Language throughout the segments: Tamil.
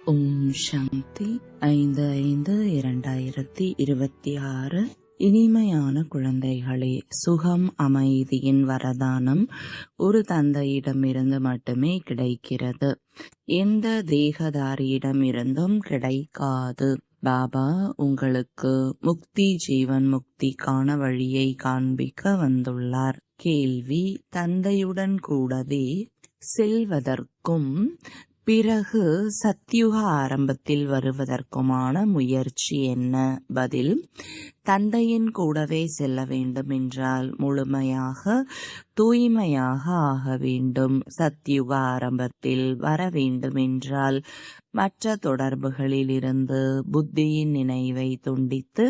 ஓம் சாந்தி 5/5/2026. இனிமையான குழந்தைகளே, சுகம் அமைதியின் வரதானம் ஒரு தந்தையிடமிருந்து மட்டுமே கிடைக்கிறது. எந்த தேகதாரியிடமிருந்தும் கிடைக்காது. பாபா உங்களுக்கு முக்தி, ஜீவன் முக்திக்கான வழியை காண்பிக்க வந்துள்ளார். கேள்வி: தந்தையுடன் கூடவே செல்வதற்கும் பிறகு சத்யுக ஆரம்பத்தில் வருவதற்குமான முயற்சி என்ன? பதில்: தந்தையின் கூடவே செல்ல வேண்டும் என்றால் முழுமையாக தூய்மையாக ஆக வேண்டும். சத்யுக ஆரம்பத்தில் வர வேண்டும் என்றால் மற்ற தொடர்புகளில் இருந்து புத்தியின் நினைவை துண்டித்து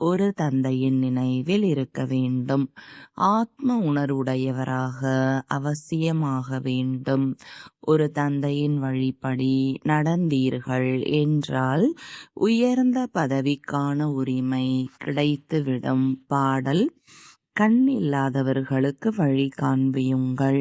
ஒரு தந்தையின் நினைவில் இருக்க வேண்டும். ஆத்ம உணர்வுடையவராக அவசியமாக வேண்டும். ஒரு தந்தையின் வழிப்படி நடந்தீர்கள் என்றால் உயர்ந்த பதவிக்கான உரிமை கிடைத்துவிடும். பாடல்: கண் இல்லாதவர்களுக்கு வழி காண்பியுங்கள்.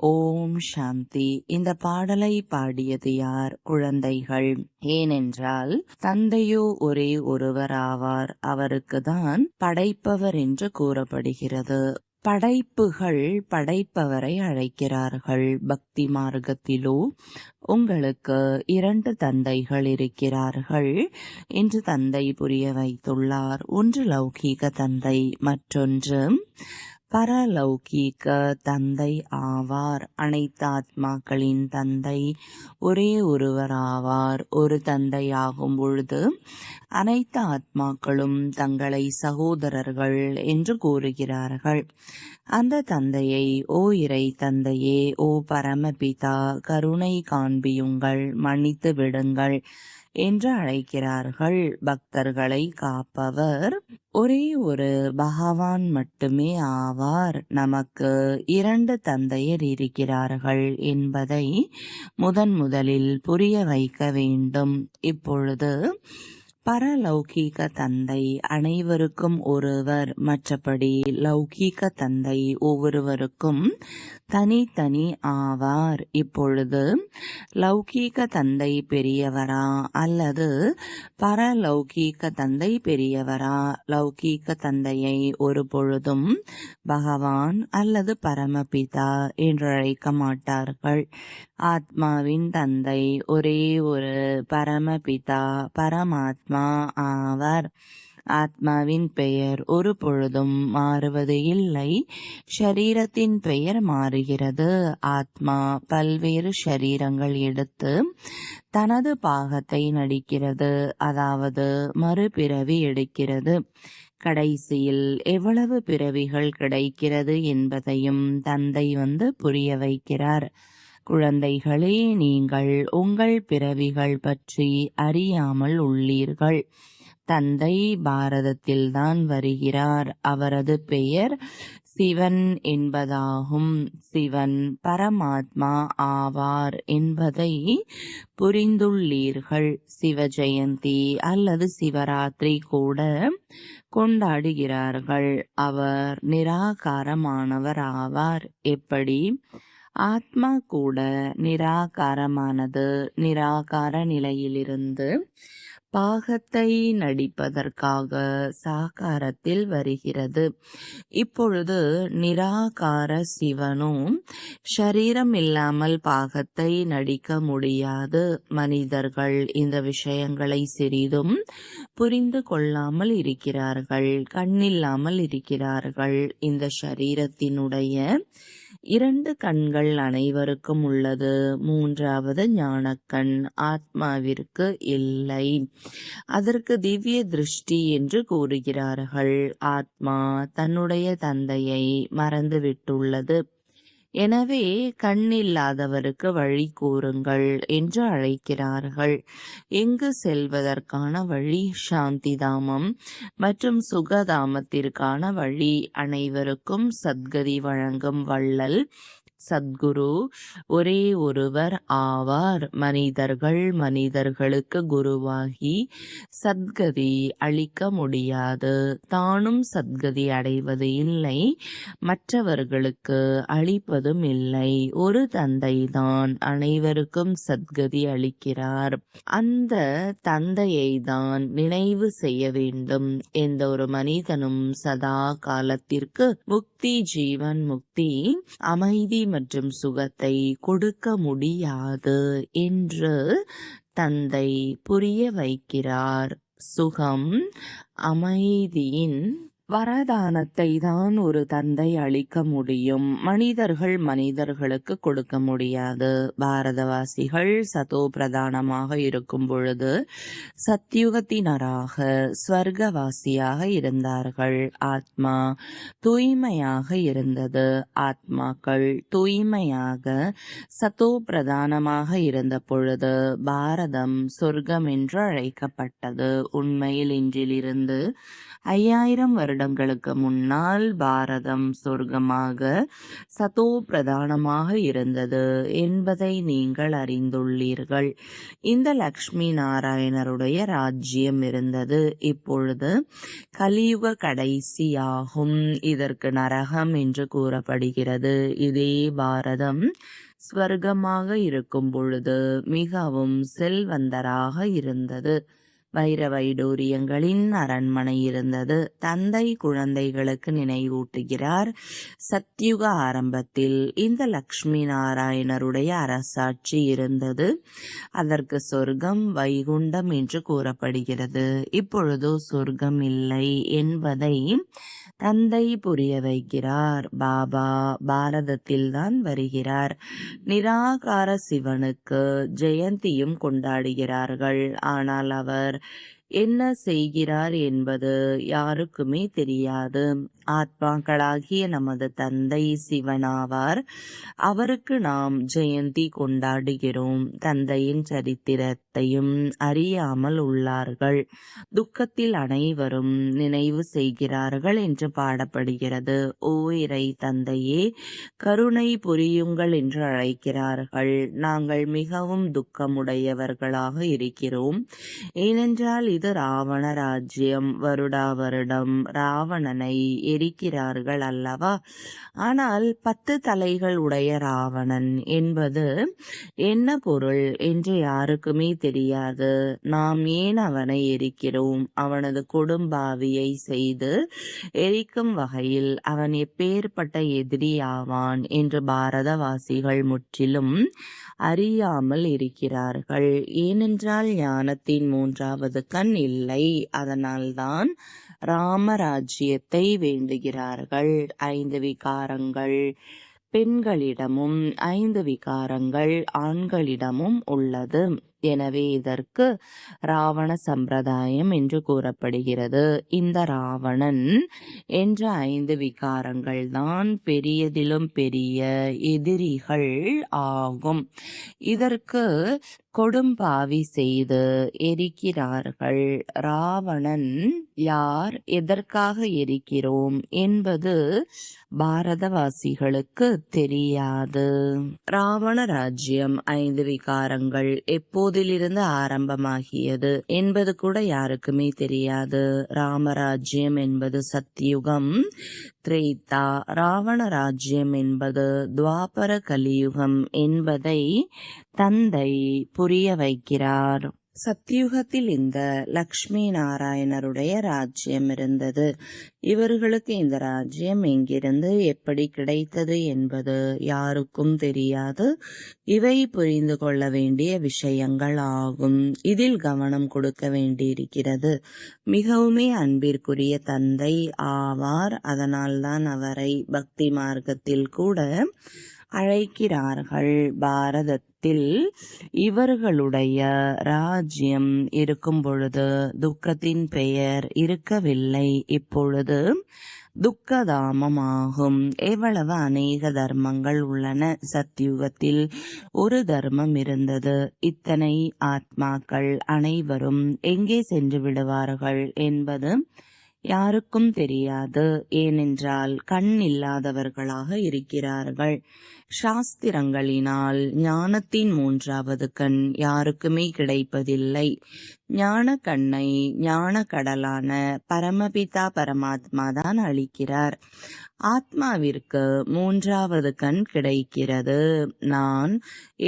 ஓம் சாந்தி. இந்த பாடலை பாடியது யார்? குழந்தைகள். ஏனென்றால் தந்தையோ ஒரே ஒருவர் ஆவார். அவருக்கு தான் படைப்பவர் என்று கூறப்படுகிறது. படைப்புகள் படைப்பவரை அழைக்கிறார்கள். பக்தி மார்க்கத்திலோ உங்களுக்கு 2 தந்தைகள் இருக்கிறார்கள் என்று தந்தை புரிய வைத்துள்ளார். ஒன்று லௌகீக தந்தை, மற்றொன்று பரலௌகீக தந்தை ஆவார். அனைத்து ஆத்மாக்களின் தந்தை ஒரே ஒருவர் ஆவார். ஒரு தந்தை ஆகும் பொழுது அனைத்து ஆத்மாக்களும் தங்களை சகோதரர்கள் என்று கூறுகிறார்கள். அந்த தந்தையை ஓ இறை தந்தையே, ஓ பரமபிதா, கருணை காண்பியுங்கள், மன்னித்து விடுங்கள் என்று அழைக்கிறார்கள். பக்தர்களை காப்பவர் ஒரே ஒரு பகவான் மட்டுமே ஆவார். நமக்கு 2 தந்தையர் இருக்கிறார்கள் என்பதை முதலில் புரிய வைக்க வேண்டும். இப்பொழுது பரலௌகீக தந்தை அனைவருக்கும் ஒருவர், மற்றபடி லௌகீக தந்தை ஒவ்வொருவருக்கும் தனித்தனி ஆவார். இப்பொழுது லௌகீக தந்தை பெரியவரா அல்லது பரலௌகீக தந்தை பெரியவரா? லௌகீக தந்தையை ஒரு பொழுதும் பகவான் அல்லது பரமபிதா என்று அழைக்க மாட்டார்கள். ஆத்மாவின் தந்தை ஒரே ஒரு பரமபிதா, பரமாத்மா ஆவார். ஆத்மாவின் பெயர் ஒரு பொழுதும் மாறுவது இல்லை. ஷரீரத்தின் பெயர் மாறுகிறது. ஆத்மா பல்வேறு ஷரீரங்கள் எடுத்து தனது பாகத்தை நடிக்கிறது, அதாவது மறுபிறவி எடுக்கிறது. கடைசியில் எவ்வளவு பிறவிகள் கிடைக்கிறது என்பதையும் தந்தை புரிய வைக்கிறார். குழந்தைகளே, நீங்கள் உங்கள் பிறவிகள் பற்றி அறியாமல் உள்ளீர்கள். தந்தை பாரதத்தில்தான் வருகிறார். அவரது பெயர் சிவன் என்பதாகும். சிவன் பரமாத்மா ஆவார் என்பதை புரிந்துள்ளீர்கள். சிவ ஜெயந்தி அல்லது சிவராத்திரி கூட கொண்டாடுகிறார்கள். அவர் நிராகாரமானவர் ஆவார். எப்படி? ஆத்மா கூட நிராகாரமானது. நிராகார நிலையிலிருந்து பாகத்தை நடிப்பதற்காக சாகாரத்தில் வருகிறது. இப்பொழுது நிராகார சிவனும் ஷரீரம் இல்லாமல் பாகத்தை நடிக்க முடியாது. மனிதர்கள் இந்த விஷயங்களை சிறிதும் புரிந்து கொள்ளாமல் இருக்கிறார்கள். கண்ணில்லாமல் இருக்கிறார்கள். இந்த ஷரீரத்தினுடைய 2 கண்கள் அனைவருக்கும் உள்ளது. 3வது ஞானக்கண் ஆத்மாவிற்கு இல்லை. அதற்கு திவ்ய திருஷ்டி என்று கூறுகிறார்கள். ஆத்மா தன்னுடைய தந்தையை மறந்துவிட்டுள்ளது. எனவே கண்ணில்லாதவருக்கு வழி கூறுங்கள் என்று அழைக்கிறார்கள். எங்கு செல்வதற்கான வழி? சாந்திதாமம் மற்றும் சுகதாமத்திற்கான வழி. அனைவருக்கும் சத்கதி வழங்கும் வள்ளல் சத்குரு ஒரே ஒருவர் ஆவார். மனிதர்கள் மனிதர்களுக்கு குருவாகி சத்கதி அளிக்க முடியாது. தானும் சத்கதி அடைவது இல்லை, மற்றவர்களுக்கு அளிப்பதும் இல்லை. ஒரு தந்தைதான் அனைவருக்கும் சத்கதி அளிக்கிறார். அந்த தந்தையை தான் நினைவு செய்ய வேண்டும். எந்த ஒரு மனிதனும் சதா காலத்திற்கு முக்தி, ஜீவன் முக்தி, அமைதி மற்றும் சுகத்தை கொடுக்க முடியாது என்று தந்தை புரிய வைக்கிறார். சுகம், அமைதியின் வரதானத்தை தான் ஒரு தந்தை அளிக்க முடியும். மனிதர்கள் மனிதர்களுக்கு கொடுக்க முடியாது. பாரதவாசிகள் சதோ பிரதானமாக இருக்கும் பொழுது சத்யுகத்தினராக ஸ்வர்க்கவாசியாக இருந்தார்கள். ஆத்மா தூய்மையாக இருந்தது. ஆத்மாக்கள் தூய்மையாக சதோ பிரதானமாக இருந்த பொழுது பாரதம் சொர்க்கம் என்று அழைக்கப்பட்டது. உண்மையில் இன்றிலிருந்து 5000 வருடங்களுக்கு முன்னால் பாரதம் சொர்க்கமாக சதோ பிரதானமாக இருந்தது என்பதை நீங்கள் அறிந்துள்ளீர்கள். இந்த லக்ஷ்மி நாராயணருடைய ராஜ்யம் இருந்தது. இப்பொழுது கலியுக கடைசியாகும். இதற்கு நரகம் என்று கூறப்படுகிறது. இதே பாரதம் ஸ்வர்க்கமாக இருக்கும் பொழுது மிகவும் செல்வந்தராக இருந்தது. வைர வைடூரியங்களின் அரண்மனை இருந்தது. தந்தை குழந்தைகளுக்கு நினைவூட்டுகிறார். சத்யுக ஆரம்பத்தில் இந்த லக்ஷ்மி நாராயணருடைய அரசாட்சி இருந்தது. அதற்கு சொர்க்கம், வைகுண்டம் என்று கூறப்படுகிறது. இப்பொழுது சொர்க்கம் இல்லை என்பதை தந்தை புரிய வைக்கிறார். பாபா பாரதத்தில் தான் வருகிறார். நிராகார சிவனுக்கு ஜெயந்தியும் கொண்டாடுகிறார்கள். ஆனால் அவர் என்ன செய்கிறார் என்பது யாருக்குமே தெரியாது. ஆத்மாக்களாகிய நமது தந்தை சிவனாவார். அவருக்கு நாம் ஜெயந்தி கொண்டாடுகிறோம். தந்தையின் சரித்திரத்தையும் அறியாமல் உள்ளார்கள். துக்கத்தில் அனைவரும் நினைவு செய்கிறார்கள் என்று பாடப்படுகிறது. ஓ இறை தந்தையே, கருணை புரியுங்கள் என்று அழைக்கிறார்கள். நாங்கள் மிகவும் துக்கமுடையவர்களாக இருக்கிறோம். ஏனென்றால் இது ராவண ராஜ்யம். வருடா வருடம் ராவணனை எரிக்கிறார்கள் அல்லவா? ஆனால் 10 தலைகள் உடைய ராவணன் என்பது என்ன பொருள் என்று யாருக்குமே தெரியாது. நாம் ஏன் அவனை எரிக்கிறோம்? அவனது கொடும்பாவியை செய்து எரிக்கும் வகையில் அவன் எப்பேற்பட்ட எதிரி ஆவான் என்று பாரதவாசிகள் முற்றிலும் அறியாமல் இருக்கிறார்கள். ஏனென்றால் ஞானத்தின் 3வது கண் இல்லை. அதனால்தான் ராமராஜ்யத்தை வேண்டுகிறார்கள். 5 விகாரங்கள் பெண்களிடமும் 5 விகாரங்கள் ஆண்களிடமும் உள்ளது. எனவே இதற்கு ராவண சம்பிரதாயம் என்று கூறப்படுகிறது. இந்த ராவணன் என்ற 5 விகாரங்கள் தான் பெரியதிலும் பெரிய எதிரிகள் ஆகும். இதற்கு கொடும்பாவி செய்து எரிக்கிறார்கள். ராவணன் யார், எதற்காக எரிக்கிறோம் என்பது பாரதவாசிகளுக்கு தெரியாது. ராவண ராஜ்யம் 5 விகாரங்கள் எப்போதிலிருந்து ஆரம்பமாகியது என்பது கூட யாருக்குமே தெரியாது. ராமராஜ்யம் என்பது சத்யுகம், திரேதா. ராவண ராஜ்யம் என்பது துவாபர கலியுகம் என்பதை தந்தை புரிய வைக்கிறார். சத்யுகத்தில் இந்த லக்ஷ்மி நாராயணருடைய ராஜ்யம் இருந்தது. இவர்களுக்கு இந்த ராஜ்யம் எங்கிருந்து எப்படி கிடைத்தது என்பது யாருக்கும் தெரியாது. இவை புரிந்து கொள்ள வேண்டிய விஷயங்கள் ஆகும். இதில் கவனம் கொடுக்க வேண்டியிருக்கிறது. மிகவுமே அன்பிற்குரிய தந்தை ஆவார். அதனால்தான் அவரை பக்தி மார்க்கத்தில் கூட அழைக்கிறார்கள். பாரதத்தில் இவர்களுடைய ராஜ்யம் இருக்கும் பொழுது துக்கத்தின் பெயர் இருக்கவில்லை. இப்பொழுது துக்கதாமமாகும். எவ்வளவு அநேக தர்மங்கள் உள்ளன. சத்யுகத்தில் ஒரு தர்மம் இருந்தது. இத்தனை ஆத்மாக்கள் அனைவரும் எங்கே சென்று விடுவார்கள் என்பது யாருக்கும் தெரியாது. ஏனென்றால் கண் இல்லாதவர்களாக இருக்கிறார்கள். சாஸ்திரங்களினால் ஞானத்தின் மூன்றாவது கண் யாருக்குமே கிடைப்பதில்லை. ஞான கண்ணை ஞான கடலான பரமபிதா பரமாத்மா தான் அளிக்கிறார். ஆத்மாவிற்கு மூன்றாவது கண் கிடைக்கிறது. நான்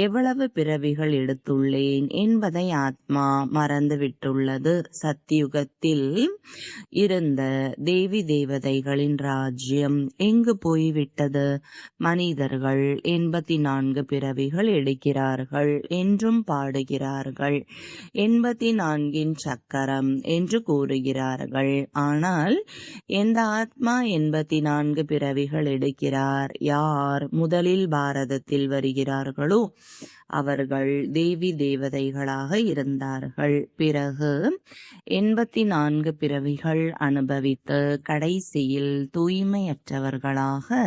எவ்வளவு பிறவிகள் எடுத்துள்ளேன் என்பதை ஆத்மா மறந்துவிட்டுள்ளது. சத்தியுகத்தில் இருந்த தேவி தேவதைகளின் ராஜ்யம் எங்கு போய்விட்டது? மனிதர்கள் 84 பிறவிகள் எடுக்கிறார்கள் என்றும் பாடுகிறார்கள். 84 சக்கரம் என்று கூறுகிறார்கள். ஆனால் எந்த ஆத்மா 84 பிறவிகள் எடுக்கிறார்? யார் முதலில் பாரதத்தில் வருகிறார்களோ அவர்கள் தேவி தேவதைகளாக இருந்தார்கள். பிறகு 84 பிறவிகள் அனுபவித்து கடைசியில் தூய்மையற்றவர்களாக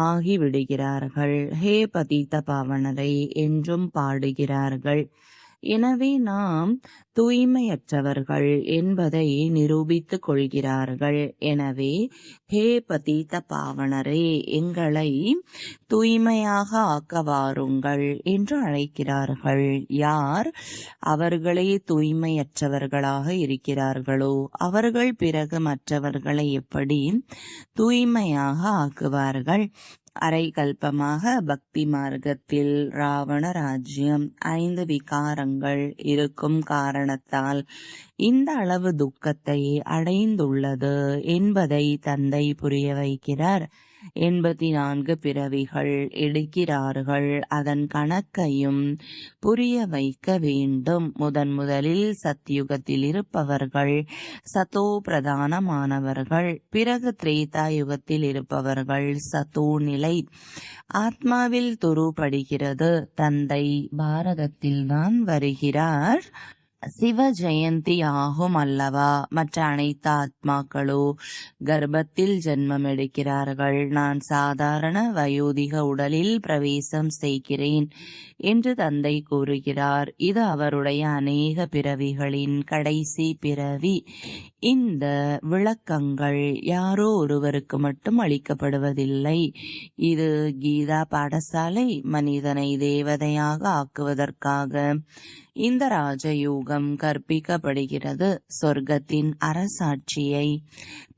ஆகிவிடுகிறார்கள். ஹே பதித்த பாவனரை என்றும் பாடுகிறார்கள். எனவே நாம் தூய்மையற்றவர்கள் என்பதை நிரூபித்துக் கொள்கிறார்கள். எனவே ஹே பதித்த பாவனரே, எங்களை தூய்மையாக ஆக்க வாருங்கள் என்று அழைக்கிறார்கள். யார் அவர்களே தூய்மையற்றவர்களாக இருக்கிறார்களோ அவர்கள் பிறகு மற்றவர்களை எப்படி தூய்மையாக ஆக்குவார்கள்? அரை கல்பமாக பக்தி மார்க்கத்தில் ராவண ராஜ்யம் 5 விகாரங்கள் இருக்கும் காரணத்தால் இந்த அளவு துக்கத்தை அடைந்துள்ளது என்பதை தந்தை புரிய வைக்கிறார். 84 பிறவிகள் எடுக்கிறார்கள். அதன் கணக்கையும் புரிய வைக்க வேண்டும். முதலில் சத்யுகத்தில் இருப்பவர்கள் சதோ பிரதானமானவர்கள். பிறகு திரேதா யுகத்தில் இருப்பவர்கள் சதோ நிலை. ஆத்மாவில் துருபடுகிறது. தந்தை பாரதத்தில்தான் வருகிறார். சிவ ஜெயந்தி ஆகும் அல்லவா? மற்ற அனைத்து ஆத்மாக்களோ கர்ப்பத்தில் ஜென்மம் எடுக்கிறார்கள். நான் சாதாரண வயோதிக உடலில் பிரவேசம் செய்கிறேன் என்று தந்தை கூறுகிறார். இது அவருடைய அநேக பிறவிகளின் கடைசி பிறவி. இந்த விளக்கங்கள் யாரோ ஒருவருக்கு மட்டும் அளிக்கப்படுவதில்லை. இது கீதா பாடசாலை மனிதனை தேவதையாக ஆக்குவதற்காக இந்த ராஜயோகம் கற்பிக்கப்படுகிறது. சொர்க்கத்தின் அரசாட்சியை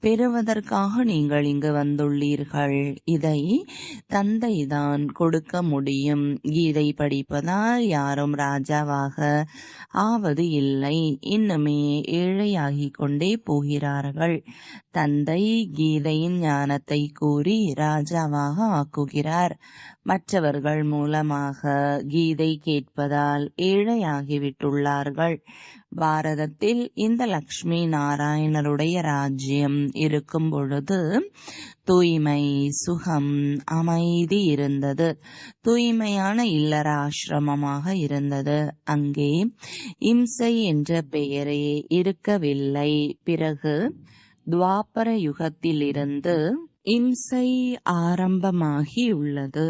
பெறுவதற்காக நீங்கள் இங்கு வந்துள்ளீர்கள். இதை தந்தைதான் கொடுக்க முடியும். கீதை படிப்பதால் யாரும் ராஜாவாக ஆவது இல்லை. இன்னுமே ஏழையாகிக் கொண்டே போகிறார்கள். தந்தை கீதையின் ஞானத்தை கூறி ராஜாவாக ஆக்குகிறார். மற்றவர்கள் மூலமாக கீதை கேட்பதால் ஏழையாகிவிட்டுள்ளார்கள். பாரதத்தில் இந்த லக்ஷ்மி நாராயணருடைய ராஜ்யம் இருக்கும் பொழுது தூய்மை, சுகம், அமைதி இருந்தது. தூய்மையான இல்லற ஆசிரமமாக இருந்தது. அங்கே இம்சை என்ற பெயரே இருக்கவில்லை. பிறகு துவாபர யுகத்திலிருந்து இம்சை ஆரம்பமாகி உள்ளது.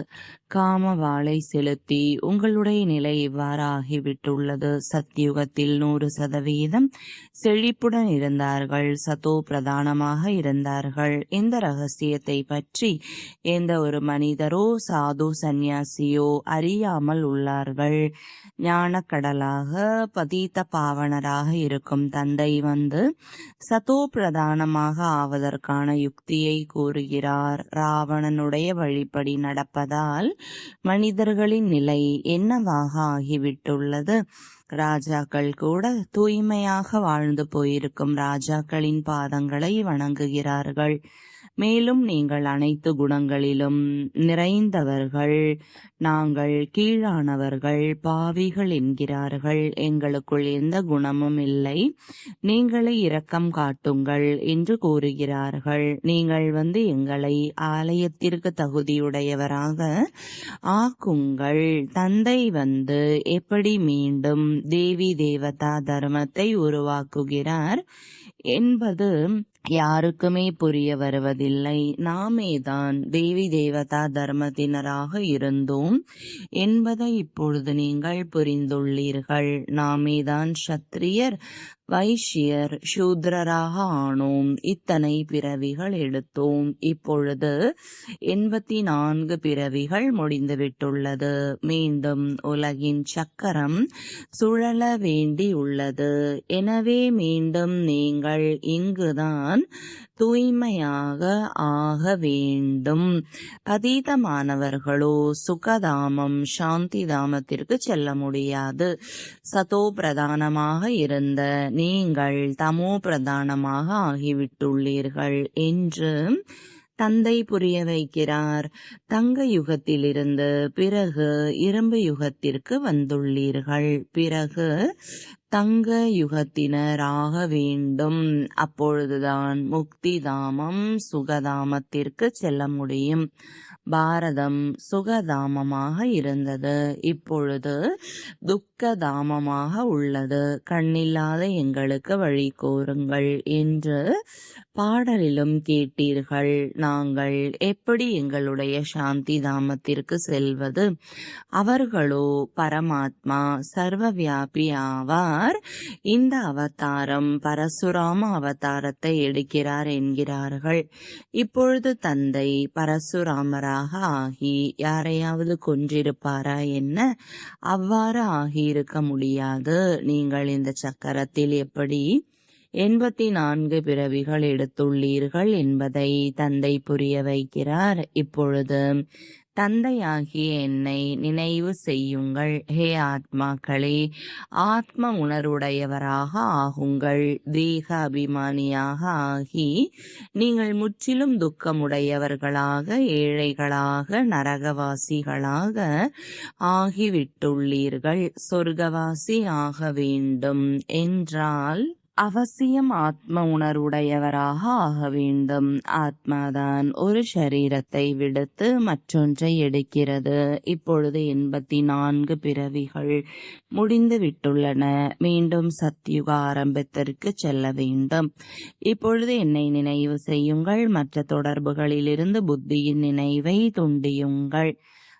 காம வாளை செலுத்தி உங்களுடைய நிலை இவ்வாறாகிவிட்டுள்ளது. சத்தியுகத்தில் 100% செழிப்புடன் இருந்தார்கள். சதோ பிரதானமாக இருந்தார்கள். இந்த ரகசியத்தை பற்றி எந்த ஒரு மனிதரோ சாது சந்நியாசியோ அறியாமல் உள்ளார்கள். ஞானக்கடலாக பதித்த பாவனராக இருக்கும் தந்தை வந்து சதோ பிரதானமாக ஆவதற்கான யுக்தியை கூறுகிறார். ராவணனுடைய வழிப்படி நடப்பதால் மனிதர்களின் நிலை என்னவாக ஆகிவிட்டுள்ளது? ராஜாக்கள் கூட தூய்மையாக வாழ்ந்து போயிருக்கும் ராஜாக்களின் பாதங்களை வணங்குகிறார்கள். மேலும் நீங்கள் அனைத்து குணங்களிலும் நிறைந்தவர்கள், நாங்கள் கீழானவர்கள், பாவிகள் என்கிறார்கள். எங்களுக்குள் எந்த குணமும் இல்லை, நீங்களே இரக்கம் காட்டுங்கள் என்று கூறுகிறார்கள். நீங்கள் வந்து எங்களை ஆலயத்திற்கு தகுதியுடையவராக ஆக்குங்கள். தந்தை வந்து எப்படி மீண்டும் தேவி தேவதா தர்மத்தை உருவாக்குகிறார் என்பது யாருக்குமே புரிய வருவதில்லை. நாமேதான் தேவி தேவதா தர்மத்தினராக இருந்தோம் என்பதை இப்பொழுது நீங்கள் புரிந்துள்ளீர்கள். நாமேதான் சத்திரியர், வைஷ்யர் சூத்ரராக ஆனோம். இத்தனை பிறவிகள் எடுத்தோம். இப்பொழுது 84 பிறவிகள் முடிந்துவிட்டுள்ளது. மீண்டும் உலகின் சக்கரம் சுழல வேண்டியுள்ளது. எனவே மீண்டும் நீங்கள் இங்குதான் தூய்மையாக ஆக வேண்டும். பதீதமானவர்களோ சுகதாமம் சாந்தி தாமத்திற்கு செல்ல முடியாது. சதோ பிரதானமாக இருந்த நீங்கள் தமோ பிரதானமாக ஆகிவிட்டுள்ளீர்கள் என்று தந்தை புரிய வைக்கிறார். தங்க யுகத்திலிருந்து பிறகு இரும்பு யுகத்திற்கு வந்துள்ளீர்கள். பிறகு தங்க யுகத்தினர் ஆக வேண்டும். அப்பொழுதுதான் முக்தி தாமம் சுகதாமத்திற்கு செல்ல முடியும். பாரதம் சுகதாமமாக இருந்தது. இப்பொழுது துக்கதாமமாக உள்ளது. கண்ணில்லாத எங்களுக்கு வழி கூறுங்கள் என்று பாடலிலும் கேட்டீர்கள். நாங்கள் எப்படி எங்களுடைய சாந்தி தாமத்திற்கு செல்வது? அவர்களோ பரமாத்மா சர்வவியாபி ஆவார். இந்த அவதாரம் பரசுராம அவதாரத்தை எடுக்கிறார் என்கிறார்கள். இப்பொழுது தந்தை பரசுராமராக ஆகி யாரையாவது கொன்றிருப்பாரா என்ன? அவ்வாறு ஆகியிருக்க முடியாது. நீங்கள் இந்த சக்கரத்தில் எப்படி 84 பிறவிகள் எடுத்துள்ளீர்கள் என்பதை தந்தை புரிய வைக்கிறார். இப்பொழுது தந்தையாகிய என்னை நினைவு செய்யுங்கள். ஹே ஆத்மாக்களே, ஆத்ம உணர்வுடையவராக ஆகுங்கள். தேக அபிமானியாக ஆகி நீங்கள் முற்றிலும் துக்கமுடையவர்களாக, ஏழைகளாக, நரகவாசிகளாக ஆகிவிட்டுள்ளீர்கள். சொர்க்கவாசி ஆக வேண்டும் என்றால் அவசியம் ஆத்ம உணர்வுடையவராக ஆக வேண்டும். ஆத்மாதான் ஒரு சரீரத்தை விடுத்து மற்றொன்றை எடுக்கிறது. இப்பொழுது 84 பிறவிகள் முடிந்து விட்டுள்ளன. மீண்டும் சத்யுக ஆரம்பத்திற்கு செல்ல வேண்டும். இப்பொழுது என்னை நினைவு செய்யுங்கள். மற்ற தொடர்புகளிலிருந்து புத்தியின் நினைவை துண்டியுங்கள்.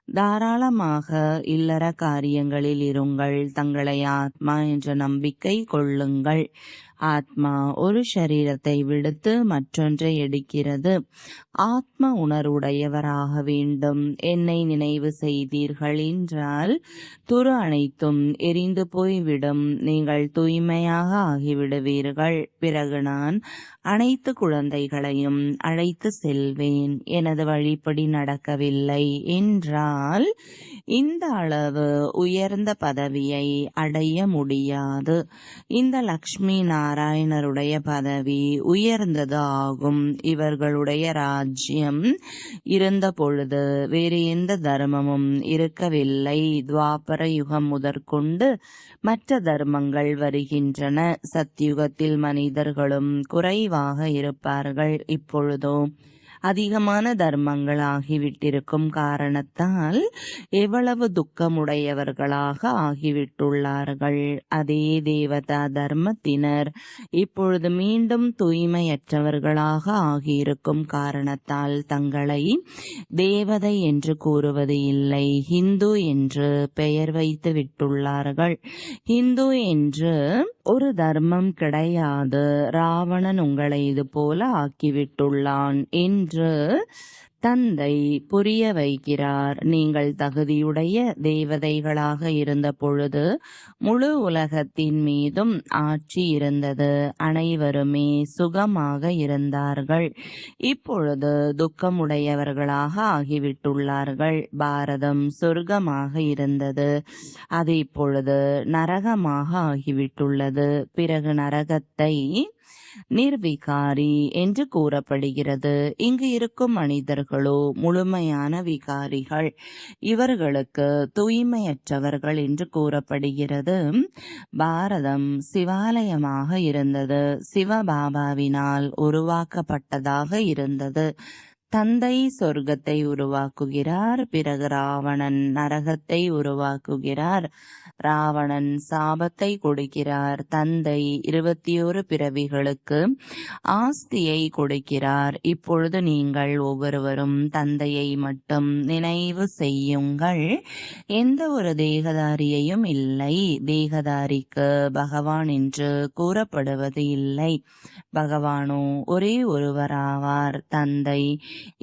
தாராளமாக இல்லற காரியங்களில் இருங்கள். தங்களை ஆத்மா என்ற நம்பிக்கை கொள்ளுங்கள். ஆத்மா ஒரு சரீரத்தை விடுத்து மற்றொன்றை எடுக்கிறது. ஆத்ம உணர்வுடையவராக வேண்டும். என்னை நினைவு செய்தீர்கள் என்றால் துரு அனைத்தும் எரிந்து போய்விடும். நீங்கள் தூய்மையாக ஆகிவிடுவீர்கள். பிறகு நான் அனைத்து குழந்தைகளையும் அழைத்து செல்வேன். எனது வழிப்படி நடக்கவில்லை என்றால் இந்த அளவு உயர்ந்த பதவியை அடைய முடியாது. இந்த லக்ஷ்மி நாராயணருடைய பதவி உயர்ந்தது ஆகும். இவர்களுடைய ராஜ்யம் இருந்த பொழுது வேறு எந்த தர்மமும் இருக்கவில்லை. துவாபர யுகம் முதற்கொண்டு மற்ற தர்மங்கள் வருகின்றன. சத்யுகத்தில் மனிதர்களும் குறைவாக இருப்பார்கள். இப்பொழுதோ அதிகமான தர்மங்கள் ஆகிவிட்டிருக்கும் காரணத்தால் எவ்வளவு துக்கமுடையவர்களாக ஆகிவிட்டுள்ளார்கள். அதே தேவதா தர்மத்தினர் இப்பொழுது மீண்டும் தூய்மையற்றவர்களாக ஆகியிருக்கும் காரணத்தால் தங்களை தேவதை என்று கூறுவது இல்லை, ஹிந்து என்று பெயர் வைத்து விட்டுள்ளார்கள். ஹிந்து என்று ஒரு தர்மம் கிடையாது. ராவணன் உங்களை இது போல ஆக்கிவிட்டுள்ளான் என்று தந்தை புரிய வைக்கிறார். நீங்கள் தகுதியுடைய தேவதைகளாக இருந்த பொழுது முழு உலகத்தின் மீதும் ஆட்சி இருந்தது. அனைவருமே சுகமாக இருந்தார்கள். இப்பொழுது துக்கமுடையவர்களாக ஆகிவிட்டுள்ளார்கள். பாரதம் சொர்க்கமாக இருந்தது. அது இப்பொழுது நரகமாக ஆகிவிட்டுள்ளது. பிறகு நரகத்தை நிர்விகாரி என்று கூறப்படுகிறது. இங்கு இருக்கும் மனிதர்களோ முழுமையான விகாரிகள். இவர்களுக்கு தூய்மையற்றவர்கள் என்று கூறப்படுகிறது. பாரதம் சிவாலயமாக இருந்தது. சிவபாபாவினால் உருவாக்கப்பட்டதாக இருந்தது. தந்தை சொர்க்கத்தை உருவாக்குகிறார், பிறகு ராவணன் நரகத்தை உருவாக்குகிறார். ராவணன் சாபத்தை கொடுக்கிறார். தந்தை 21 பிறவிகளுக்கு ஆஸ்தியை கொடுக்கிறார். இப்பொழுது நீங்கள் ஒவ்வொருவரும் தந்தையை மட்டும் நினைவு செய்யுங்கள். எந்த ஒரு தேகதாரியையும் இல்லை. தேகதாரிக்கு பகவான் என்று கூறப்படுவது இல்லை. பகவானோ ஒரே ஒருவராவார். தந்தை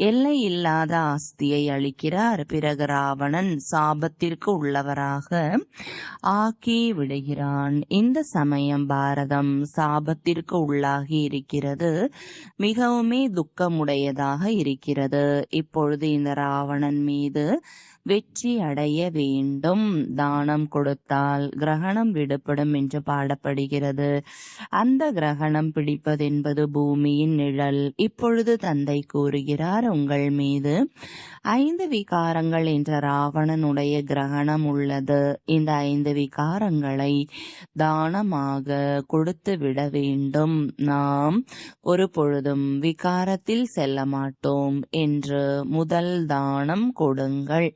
எல்லையில்லாத ஆஸ்தியை அளிக்கிறார். பிறகு ராவணன் சாபத்திற்கு உள்ளவராக ஆக்கி விடுகிறான். இந்த சமயம் பாரதம் சாபத்திற்கு உள்ளாகி இருக்கிறது. மிகவுமே துக்கமுடையதாக இருக்கிறது. இப்பொழுது இந்த ராவணன் மீது வெற்றி அடைய வேண்டும். தானம் கொடுத்தால் கிரகணம் விடுபடும் என்று பாடப்படுகிறது. அந்த கிரகணம் பிடிப்பதென்பது பூமியின் நிழல். இப்பொழுது தந்தை கூறுகிறார், உங்கள் மீது 5 விகாரங்கள் என்ற ராவணனுடைய கிரகணம் உள்ளது. இந்த 5 விகாரங்களை தானமாக கொடுத்து விட வேண்டும். நாம் ஒரு பொழுதும் விகாரத்தில் செல்ல மாட்டோம் என்று முதல் தானம் கொடுங்கள்.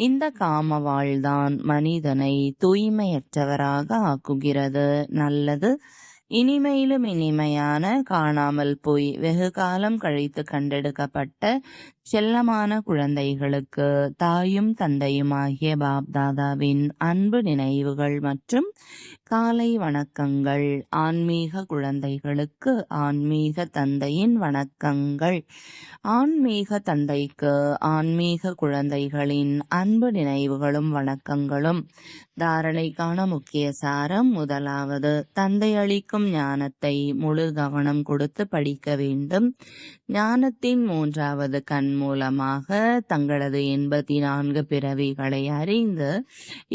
இந்த காமவாழ்தான் மனிதனை தூய்மையற்றவராக ஆக்குகிறது. நல்லது. இனிமையிலும் இனிமையான காணாமல் போய் வெகு காலம் கழித்து கண்டெடுக்கப்பட்ட செல்லமான குழந்தைகளுக்கு தாயும் தந்தையுமாகிய பாப்தாதாவின் அன்பு நினைவுகள் மற்றும் காலை வணக்கங்கள். ஆன்மீக குழந்தைகளுக்கு ஆன்மீக தந்தையின் வணக்கங்கள். ஆன்மீக தந்தைக்கு ஆன்மீக குழந்தைகளின் அன்பு நினைவுகளும் வணக்கங்களும். தாரணைக்கான முக்கிய சாரம். முதலாவது, தந்தை அளிக்கும் ஞானத்தை முழு கவனம் கொடுத்து படிக்க வேண்டும். ஞானத்தின் 3வது கண் மூலமாக தங்களது 84 பிறவிகளை அறிந்து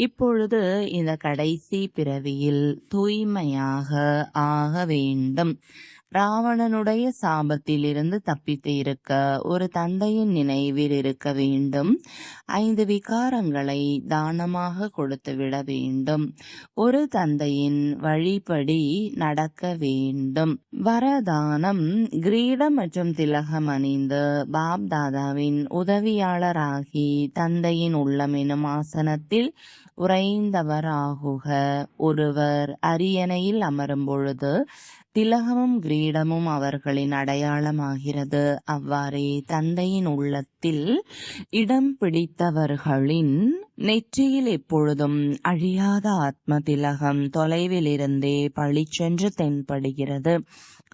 இப்பொழுது இந்த கடைசி பிறவியில் தூய்மையாக ஆக வேண்டும். ராவணனுடைய சாபத்திலிருந்து தப்பித்து இருக்க ஒரு தந்தையின் நினைவில் இருக்க வேண்டும். 5 விகாரங்களை தானமாக கொடுத்து விட வேண்டும். ஒரு தந்தையின் வழிபடி நடக்க வேண்டும். வரதானம். கிரீடம் மற்றும் திலகம் அணிந்து பாப்தாதாவின் உதவியாளராகி தந்தையின் உள்ளம் எனும் ஆசனத்தில் உறைந்தவர் ஆகுக. ஒருவர் அரியணையில் அமரும் பொழுது திலகமும் கிரீடமும் அவர்களின் அடையாளமாகிறது. அவ்வாறே தந்தையின் உள்ளத்தில் இடம் பிடித்தவர்களின் நெற்றியில் எப்பொழுதும் அழியாத ஆத்ம திலகம் தொலைவிலிருந்தே பளிச்சென்று தென்படுகிறது.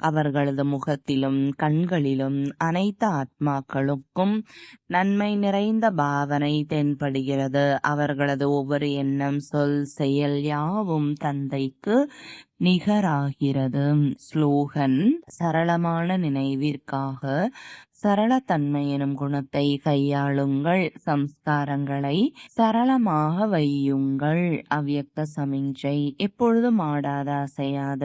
அவர்களது முகத்திலும் கண்களிலும் அனைத்து ஆத்மாக்களுக்கும் நன்மை நிறைந்த பாவனை தென்படுகிறது. அவர்களது ஒவ்வொரு எண்ணம், சொல், செயல் யாவும் தந்தைக்கு நிகராகிறது. ஸ்லோகன். சரளமான நினைவிற்காக சரளத்தன்மை எனும் குணத்தை கையாளுங்கள். சம்ஸ்காரங்களை சரளமாக வையுங்கள். அவ்யக்த சமிஞ்சை. எப்பொழுதும் ஆடாத அசையாத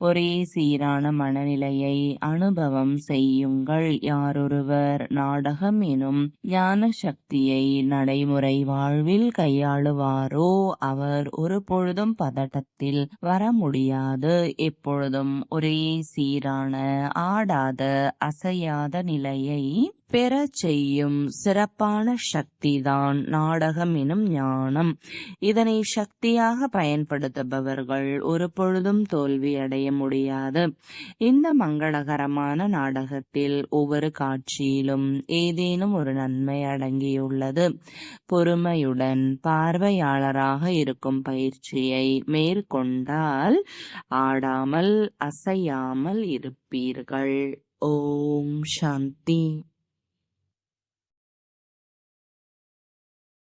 ஒரே சீரான மனநிலையை அனுபவம் செய்யுங்கள். யாரொருவர் நாடகம் எனும் ஞான சக்தியை நடைமுறை வாழ்வில் கையாளுவாரோ அவர் ஒரு பொழுதும் பதட்டத்தில் வர முடியாது. எப்பொழுதும் ஒரே சீரான ஆடாத அசையாத நிலையை பெறச் செய்யும் சிறப்பான சக்திதான் நாடகம் எனும் ஞானம். இதனை சக்தியாக பயன்படுத்துபவர்கள் ஒரு பொழுதும் தோல்வியடைய முடியாது. இந்த மங்களகரமான நாடகத்தில் ஒவ்வொரு காட்சியிலும் ஏதேனும் ஒரு நன்மை அடங்கியுள்ளது. பொறுமையுடன் பார்வையாளராக இருக்கும் பயிற்சியை மேற்கொண்டால் ஆடாமல் அசையாமல் இருப்பீர்கள். ஓம் சாந்தி.